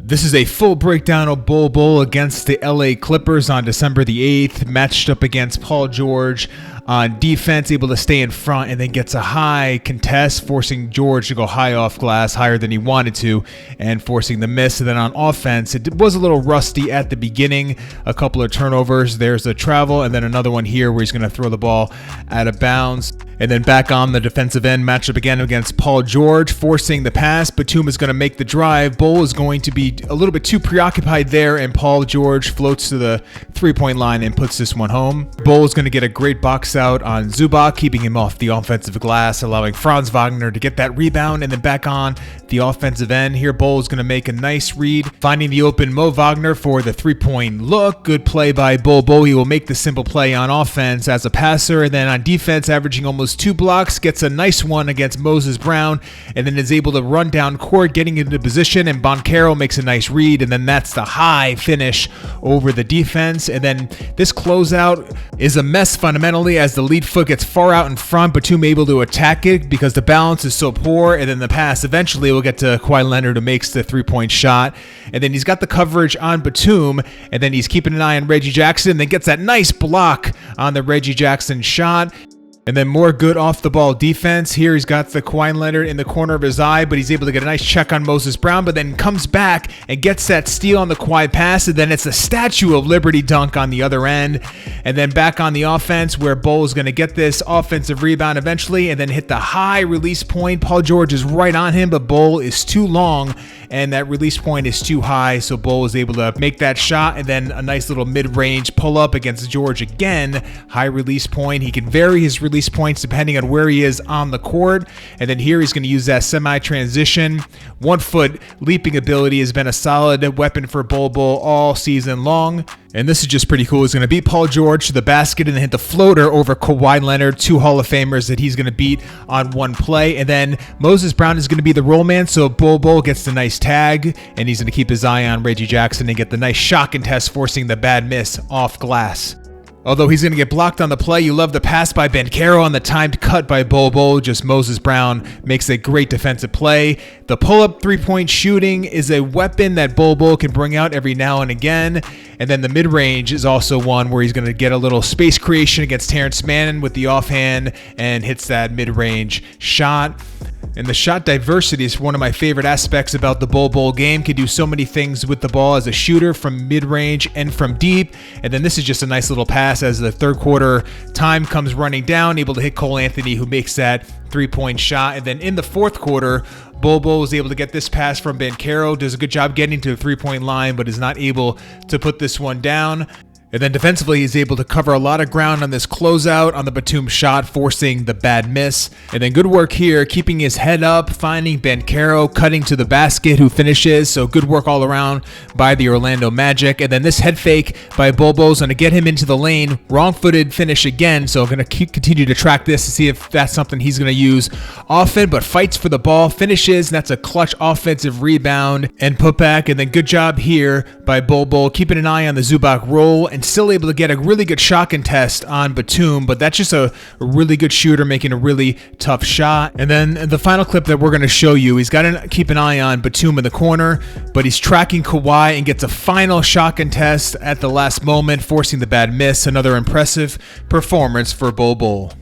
This is a full breakdown of Bol Bol against the LA Clippers on December the 8th, matched up against Paul George on defense, able to stay in front and then gets a high contest, forcing George to go high off glass, higher than he wanted to, and forcing the miss. And then on offense, it was a little rusty at the beginning, a couple of turnovers. There's a travel, and then another one here where he's going to throw the ball out of bounds. And then back on the defensive end, matchup again against Paul George, forcing the pass. Batum is going to make the drive. Bol is going to be a little bit too preoccupied there, and Paul George floats to the three-point line and puts this one home. Bol is going to get a great box out on Zubac, keeping him off the offensive glass, allowing Franz Wagner to get that rebound. And then back on the offensive end here, Bol is going to make a nice read, finding the open Mo Wagner for the three-point look. Good play by Bol Bol. He will make the simple play on offense as a passer, and then on defense, averaging almost 2 blocks, gets a nice one against Moses Brown, and then is able to run down court, getting into position, and Boncaro makes a nice read, and then that's the high finish over the defense. And then this closeout is a mess fundamentally as the lead foot gets far out in front. Batum able to attack it because the balance is so poor, and then the pass eventually will get to Kawhi Leonard, who makes the three-point shot, and then he's got the coverage on Batum, and then he's keeping an eye on Reggie Jackson, and then gets that nice block on the Reggie Jackson shot. And then more good off-the-ball defense. Here he's got the Kawhi Leonard in the corner of his eye, but he's able to get a nice check on Moses Brown, but then comes back and gets that steal on the Kawhi pass, and then it's a Statue of Liberty dunk on the other end. And then back on the offense where Bol is going to get this offensive rebound eventually and then hit the high release point. Paul George is right on him, but Bol is too long, and that release point is too high, so Bol is able to make that shot, and then a nice little mid-range pull-up against George again. High release point. He can vary his release points depending on where he is on the court, and then here he's going to use that semi-transition. 1 foot leaping ability has been a solid weapon for Bol Bol all season long, and this is just pretty cool. He's going to beat Paul George to the basket and then hit the floater over Kawhi Leonard, 2 Hall of Famers that he's going to beat on one play. And then Moses Brown is going to be the roll man, so Bol Bol gets the nice tag, and he's going to keep his eye on Reggie Jackson and get the nice shot contest, forcing the bad miss off glass. Although he's going to get blocked on the play, you love the pass by Boncaro on the timed cut by Bol Bol. Just Moses Brown makes a great defensive play. The pull-up three-point shooting is a weapon that Bol Bol can bring out every now and again. And then the mid-range is also one where he's going to get a little space creation against Terrence Mann with the offhand and hits that mid-range shot. And the shot diversity is one of my favorite aspects about the Bol Bol game. Can do so many things with the ball as a shooter from mid-range and from deep. And then this is just a nice little pass as the third quarter time comes running down, able to hit Cole Anthony, who makes that three-point shot. And then in the fourth quarter, Bol Bol was able to get this pass from Boncaro, does a good job getting to the three-point line, but is not able to put this one down. And then defensively, he's able to cover a lot of ground on this closeout on the Batum shot, forcing the bad miss. And then good work here, keeping his head up, finding Boncaro, cutting to the basket, who finishes. So good work all around by the Orlando Magic. And then this head fake by Bol Bol is going to get him into the lane. Wrong-footed finish again, so I'm going to continue to track this to see if that's something he's going to use often, but fights for the ball, finishes, and that's a clutch offensive rebound and putback. And then good job here by Bol Bol, keeping an eye on the Zubac roll, and still able to get a really good shot contest on Batum, but that's just a really good shooter making a really tough shot. And then the final clip that we're going to show you, he's got to keep an eye on Batum in the corner, but he's tracking Kawhi and gets a final shot contest at the last moment, forcing the bad miss. Another impressive performance for Bol Bol.